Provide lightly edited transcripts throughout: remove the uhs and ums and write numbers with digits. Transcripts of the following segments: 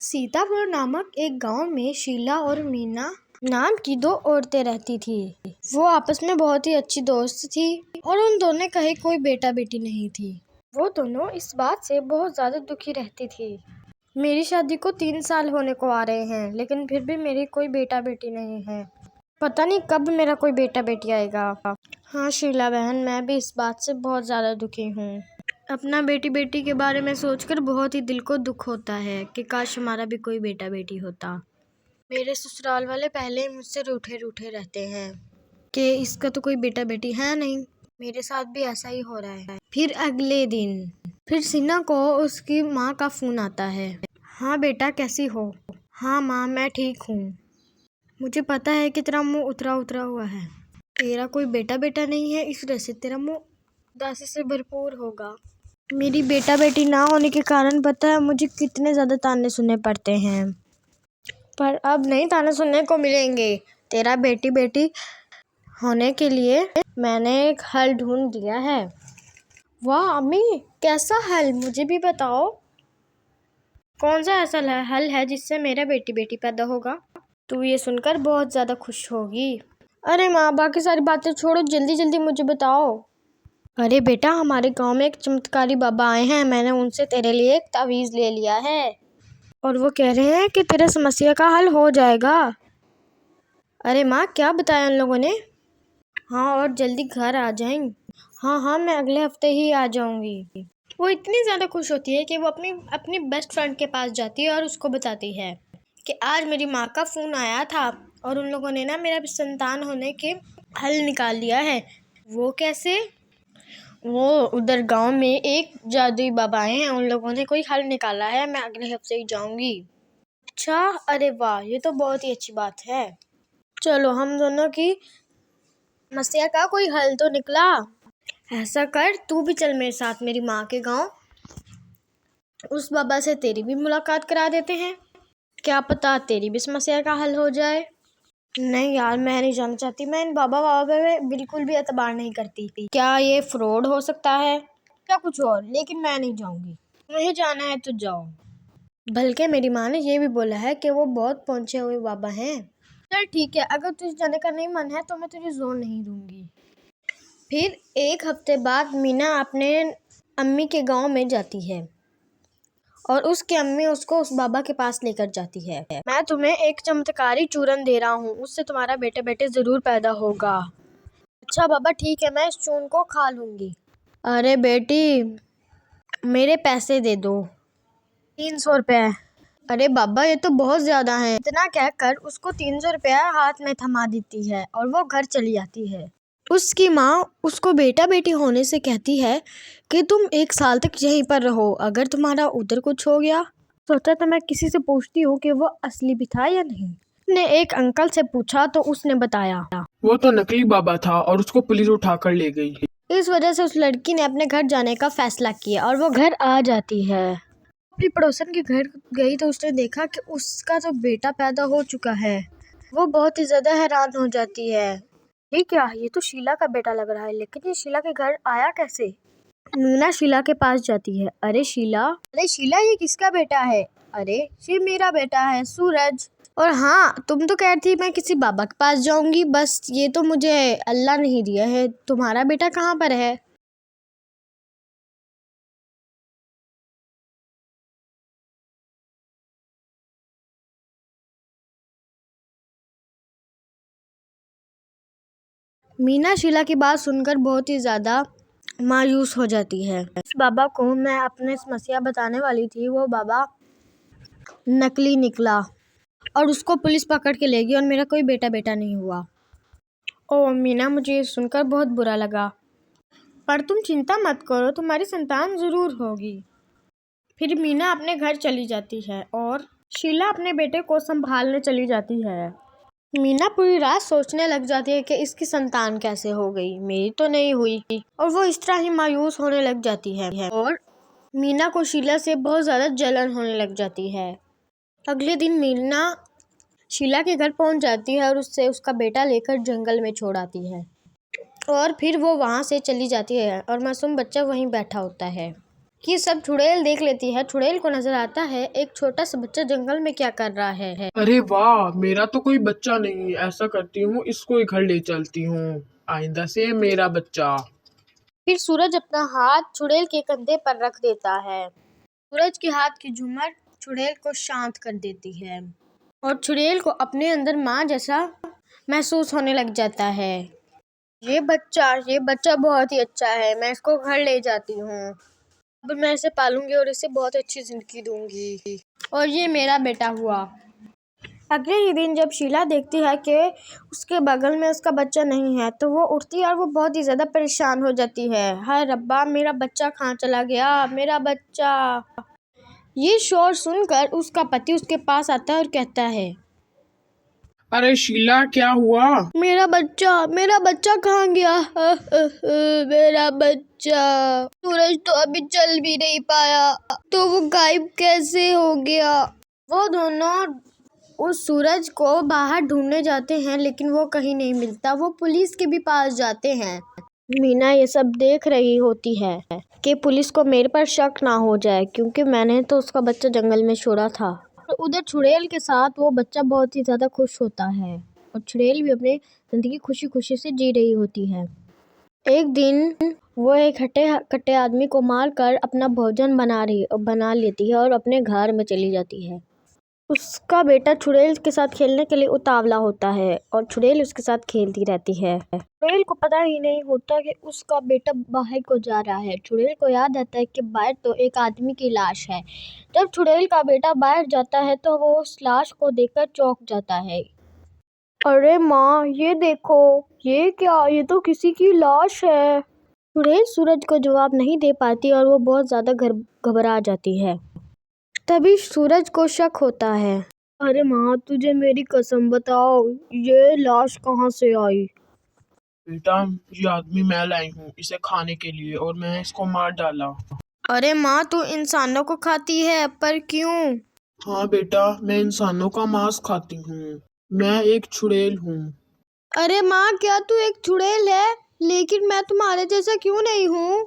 सीतापुर नामक एक गांव में शीला और मीना नाम की दो औरतें रहती थी। वो आपस में बहुत ही अच्छी दोस्त थी और उन दोनों कहीं कोई बेटा बेटी नहीं थी। वो दोनों इस बात से बहुत ज्यादा दुखी रहती थी। मेरी शादी को 3 साल होने को आ रहे हैं, लेकिन फिर भी मेरी कोई बेटा बेटी नहीं है। पता नहीं कब मेरा कोई बेटा बेटी आएगा। हाँ शीला बहन, मैं भी इस बात से बहुत ज्यादा दुखी हूँ। अपना बेटी बेटी के बारे में सोचकर बहुत ही दिल को दुख होता है कि काश हमारा भी कोई बेटा बेटी होता। मेरे ससुराल वाले पहले ही मुझसे रूठे रूठे रहते हैं कि इसका तो कोई बेटा बेटी है नहीं। मेरे साथ भी ऐसा ही हो रहा है। फिर अगले दिन फिर सिन्हा को उसकी माँ का फोन आता है। हाँ बेटा, कैसी हो? हाँ माँ, मैं ठीक हूँ। मुझे पता है कि तेरा मुंह उतरा उतरा हुआ है। तेरा कोई बेटा बेटा नहीं है, इस वजह से तेरा मुंह उदासी से भरपूर होगा। मेरी बेटा बेटी ना होने के कारण पता है मुझे कितने ज्यादा ताने सुनने पड़ते हैं, पर अब नहीं ताने सुनने को मिलेंगे। तेरा बेटी बेटी होने के लिए मैंने एक हल ढूंढ दिया है। वाह अम्मी, कैसा हल? मुझे भी बताओ। कौन सा ऐसा हल है जिससे मेरा बेटी बेटी पैदा होगा? तू ये सुनकर बहुत ज्यादा खुश होगी। अरे माँ, बाकी सारी बातें छोड़ो, जल्दी जल्दी मुझे बताओ। अरे बेटा, हमारे गांव में एक चमत्कारी बाबा आए हैं। मैंने उनसे तेरे लिए एक तावीज ले लिया है और वो कह रहे हैं कि तेरे समस्या का हल हो जाएगा। अरे माँ, क्या बताया उन लोगों ने? हाँ, और जल्दी घर आ जाएं। हाँ हाँ, मैं अगले हफ्ते ही आ जाऊंगी। वो इतनी ज़्यादा खुश होती है कि वो अपनी अपनी बेस्ट फ्रेंड के पास जाती है और उसको बताती है कि आज मेरी माँ का फ़ोन आया था और उन लोगों ने ना मेरा संतान होने के हल निकाल लिया है। वो कैसे? वो उधर गांव में एक जादुई बाबा आए हैं, उन लोगों ने कोई हल निकाला है। मैं अगले हफ्ते ही जाऊंगी। अच्छा, अरे वाह, ये तो बहुत ही अच्छी बात है। चलो, हम दोनों की समस्या का कोई हल तो निकला। ऐसा कर, तू भी चल मेरे साथ मेरी माँ के गांव। उस बाबा से तेरी भी मुलाकात करा देते हैं, क्या पता तेरी भी समस्या का हल हो जाए। नहीं यार, मैं नहीं जाना चाहती। मैं इन बाबा पे बिल्कुल भी एतबार नहीं करती। क्या ये फ्रॉड हो सकता है क्या कुछ और? लेकिन मैं नहीं जाऊंगी। तुम्हें जाना है तो जाओ। बल्कि मेरी माँ ने ये भी बोला है कि वो बहुत पहुंचे हुए बाबा हैं। चल ठीक है, अगर तुझे जाने का नहीं मन है तो मैं तुझे जोर नहीं दूंगी। फिर एक हफ्ते बाद मीना अपने अम्मी के गांव में जाती है और उसकी अम्मी उसको उस बाबा के पास लेकर जाती है। मैं तुम्हें एक चमत्कारी चूरन दे रहा हूँ, उससे तुम्हारा बेटे बेटे जरूर पैदा होगा। अच्छा बाबा, ठीक है, मैं इस चूरन को खा लूंगी। अरे बेटी, मेरे पैसे दे दो। 300 रुपये। अरे बाबा, ये तो बहुत ज्यादा है। इतना कहकर उसको 300 रुपया हाथ में थमा देती है और वो घर चली जाती है। उसकी माँ उसको बेटा बेटी होने से कहती है कि तुम 1 साल तक यहीं पर रहो, अगर तुम्हारा उधर कुछ हो गया। सोचा तो मैं किसी से पूछती हूँ कि वो असली भी था या नहीं। ने एक अंकल से पूछा तो उसने बताया वो तो नकली बाबा था और उसको पुलिस उठा कर ले गई। इस वजह से उस लड़की ने अपने घर जाने का फैसला किया और वो घर आ जाती है। अपनी पड़ोसन के घर गई तो उसने देखा कि उसका तो बेटा पैदा हो चुका है। वो बहुत ही ज्यादा हैरान हो जाती है। ये क्या, ये तो शीला का बेटा लग रहा है, लेकिन ये शीला के घर आया कैसे? मीना शीला के पास जाती है। अरे शीला, ये किसका बेटा है? अरे ये मेरा बेटा है, सूरज। और हाँ, तुम तो कह रही थी मैं किसी बाबा के पास जाऊंगी, बस ये तो मुझे अल्लाह नहीं दिया है। तुम्हारा बेटा कहाँ पर है? मीना शीला की बात सुनकर बहुत ही ज्यादा मायूस हो जाती है। इस बाबा को मैं अपने समस्या बताने वाली थी, वो बाबा नकली निकला और उसको पुलिस पकड़ के ले गई और मेरा कोई बेटा बेटा नहीं हुआ। ओह मीना, मुझे ये सुनकर बहुत बुरा लगा, पर तुम चिंता मत करो, तुम्हारी संतान जरूर होगी। फिर मीना अपने घर चली जाती है और शीला अपने बेटे को संभालने चली जाती है। मीना पूरी रात सोचने लग जाती है कि इसकी संतान कैसे हो गई, मेरी तो नहीं हुई। और वो इस तरह ही मायूस होने लग जाती है और मीना को शीला से बहुत ज्यादा जलन होने लग जाती है। अगले दिन मीना शीला के घर पहुंच जाती है और उससे उसका बेटा लेकर जंगल में छोड़ आती है और फिर वो वहां से चली जाती है और मासूम बच्चा वहीं बैठा होता है। ये सब चुड़ैल देख लेती है। चुड़ैल को नजर आता है एक छोटा सा बच्चा जंगल में क्या कर रहा है। अरे वाह, मेरा तो कोई बच्चा नहीं। ऐसा करती हूँ, इसको ही घर ले चलती हूँ। आइंदा से ये मेरा बच्चा। फिर सूरज अपना हाथ चुड़ैल के कंधे पर रख देता है। सूरज के हाथ की झूमर चुड़ैल को शांत कर देती है और चुड़ैल को अपने अंदर माँ जैसा महसूस होने लग जाता है। ये बच्चा बहुत ही अच्छा है। मैं इसको घर ले जाती हूँ। अब मैं इसे पालूंगी और इसे बहुत अच्छी जिंदगी दूंगी और ये मेरा बेटा हुआ। अगले ही दिन जब शीला देखती है कि उसके बगल में उसका बच्चा नहीं है तो वो उठती है और वो बहुत ही ज़्यादा परेशान हो जाती है। हाय रब्बा, मेरा बच्चा कहाँ चला गया, मेरा बच्चा। ये शोर सुनकर उसका पति उसके पास आता है और कहता है, अरे शीला, क्या हुआ? मेरा बच्चा कहाँ गया? मेरा बच्चा। सूरज तो अभी चल भी नहीं पाया, तो वो गायब कैसे हो गया? वो दोनों उस सूरज को बाहर ढूंढने जाते हैं लेकिन वो कहीं नहीं मिलता। वो पुलिस के भी पास जाते हैं। मीना ये सब देख रही होती है कि पुलिस को मेरे पर शक ना हो जाए क्योंकि मैंने तो उसका बच्चा जंगल में छोड़ा था। और उधर चुड़ैल के साथ वो बच्चा बहुत ही ज्यादा खुश होता है और चुड़ैल भी अपनी जिंदगी खुशी खुशी से जी रही होती है। एक दिन वो एक हट्टे कट्टे आदमी को मार कर अपना भोजन बना लेती है और अपने घर में चली जाती है। उसका बेटा चुड़ैल के साथ खेलने के लिए उतावला होता है और चुड़ैल उसके साथ खेलती रहती है। चुड़ैल को पता ही नहीं होता कि उसका बेटा बाहर को जा रहा है। चुड़ैल को याद आता है कि बाहर तो एक आदमी की लाश है। जब चुड़ैल का बेटा बाहर जाता है तो वो उस लाश को देखकर चौंक जाता है। अरे माँ, ये देखो, ये क्या, ये तो किसी की लाश है। चुड़ैल सूरज को जवाब नहीं दे पाती और वो बहुत ज्यादा घबरा जाती है। तभी सूरज को शक होता है। अरे माँ, तुझे मेरी कसम बताओ, ये लाश कहाँ से आई? बेटा, ये आदमी मैं लाई हूँ इसे खाने के लिए और मैं इसको मार डाला। अरे माँ, तू इंसानों को खाती है, पर क्यों? हाँ बेटा, मैं इंसानों का मांस खाती हूँ। मैं एक चुड़ैल हूँ। अरे माँ, क्या तू एक चुड़ैल है? लेकिन मैं तुम्हारे जैसा क्यों नहीं हूँ?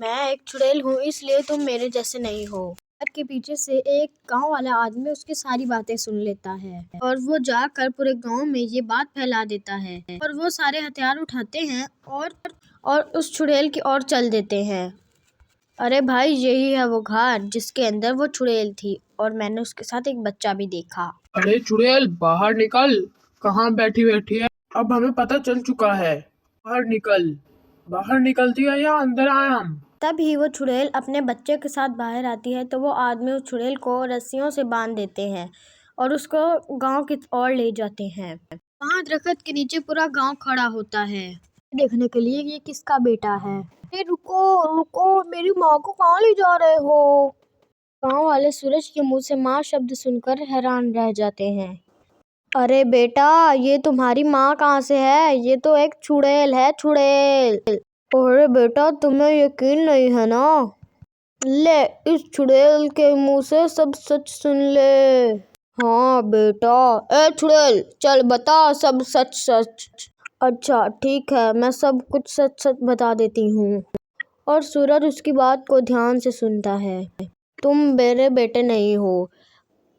मैं एक चुड़ैल हूँ इसलिए तुम मेरे जैसे नहीं हो। घर के पीछे से एक गांव वाला आदमी उसकी सारी बातें सुन लेता है और वो जाकर पूरे गांव में ये बात फैला देता है और वो सारे हथियार उठाते हैं और उस चुड़ैल की ओर चल देते हैं। अरे भाई, यही है वो घर जिसके अंदर वो चुड़ैल थी और मैंने उसके साथ एक बच्चा भी देखा। अरे चुड़ैल, बाहर निकल। कहाँ बैठी बैठी है? अब हमें पता चल चुका है। बाहर निकल। बाहर निकलती है या अंदर आए हम? तभी वो चुड़ैल अपने बच्चे के साथ बाहर आती है तो वो आदमी उस चुड़ैल को रस्सियों से बांध देते हैं और उसको गांव की ओर ले जाते हैं। वहां दरख्त के नीचे पूरा गांव खड़ा होता है देखने के लिए ये किसका बेटा है। अरे रुको रुको, मेरी माँ को कहाँ ले जा रहे हो? गांव वाले सूरज के मुंह से माँ शब्द सुनकर हैरान रह जाते हैं। अरे बेटा, ये तुम्हारी माँ कहाँ से है? ये तो एक चुड़ैल है, चुड़ैल। अरे बेटा, तुम्हें यकीन नहीं है ना? ले, इस चुड़ैल के मुंह से सब सच सुन ले। हाँ बेटा। ए चुड़ैल, चल बता सब सच सच। अच्छा ठीक है, मैं सब कुछ सच सच बता देती हूँ। और सूरज उसकी बात को ध्यान से सुनता है। तुम मेरे बेटे नहीं हो।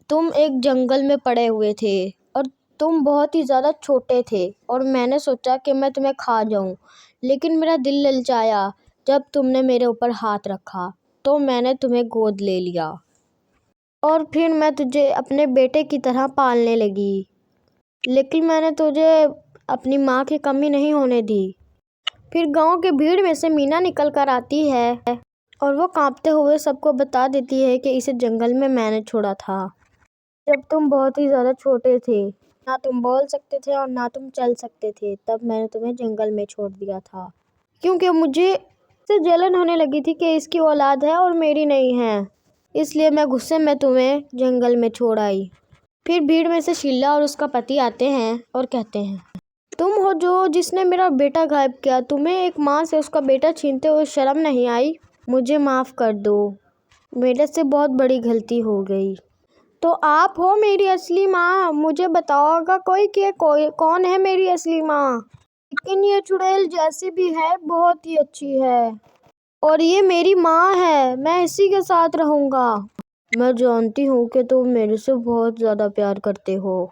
तुम एक जंगल में पड़े हुए थे और तुम बहुत ही ज़्यादा छोटे थे और मैंने सोचा कि मैं तुम्हें खा जाऊं, लेकिन मेरा दिल ललचाया जब तुमने मेरे ऊपर हाथ रखा तो मैंने तुम्हें गोद ले लिया और फिर मैं तुझे अपने बेटे की तरह पालने लगी। लेकिन मैंने तुझे अपनी माँ की कमी नहीं होने दी। फिर गांव के भीड़ में से मीना निकल कर आती है और वो कांपते हुए सबको बता देती है कि इसे जंगल में मैंने छोड़ा था जब तुम बहुत ही ज़्यादा छोटे थे। ना तुम बोल सकते थे और ना तुम चल सकते थे, तब मैंने तुम्हें जंगल में छोड़ दिया था क्योंकि मुझे इससे जलन होने लगी थी कि इसकी औलाद है और मेरी नहीं है। इसलिए मैं गुस्से में तुम्हें जंगल में छोड़ आई। फिर भीड़ में से शीला और उसका पति आते हैं और कहते हैं, तुम हो जो जिसने मेरा बेटा गायब किया। तुम्हें एक माँ से उसका बेटा छीनते हुए शर्म नहीं आई? मुझे माफ़ कर दो, मेरे से बहुत बड़ी गलती हो गई। तो आप हो मेरी असली माँ? मुझे बताओगा कोई कि कौन है मेरी असली माँ? लेकिन ये चुड़ैल जैसी भी है बहुत ही अच्छी है। और ये मेरी माँ है, मैं इसी के साथ रहूंगा। मैं जानती हूँ कि तुम मेरे से बहुत ज्यादा प्यार करते हो।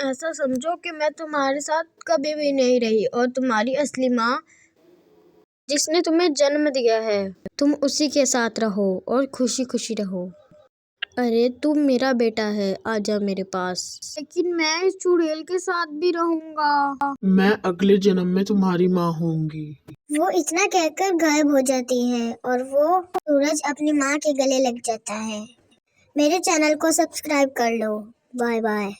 ऐसा समझो कि मैं तुम्हारे साथ कभी भी नहीं रही और तुम्हारी असली माँ जिसने तुम्हें जन्म दिया है, तुम उसी के साथ रहो और खुशी खुशी रहो। अरे तुम मेरा बेटा है, आजा मेरे पास। लेकिन मैं इस चुड़ैल के साथ भी रहूंगा। मैं अगले जन्म में तुम्हारी माँ होंगी। वो इतना कहकर गायब हो जाती है और वो सूरज अपनी माँ के गले लग जाता है। मेरे चैनल को सब्सक्राइब कर लो। Bye bye.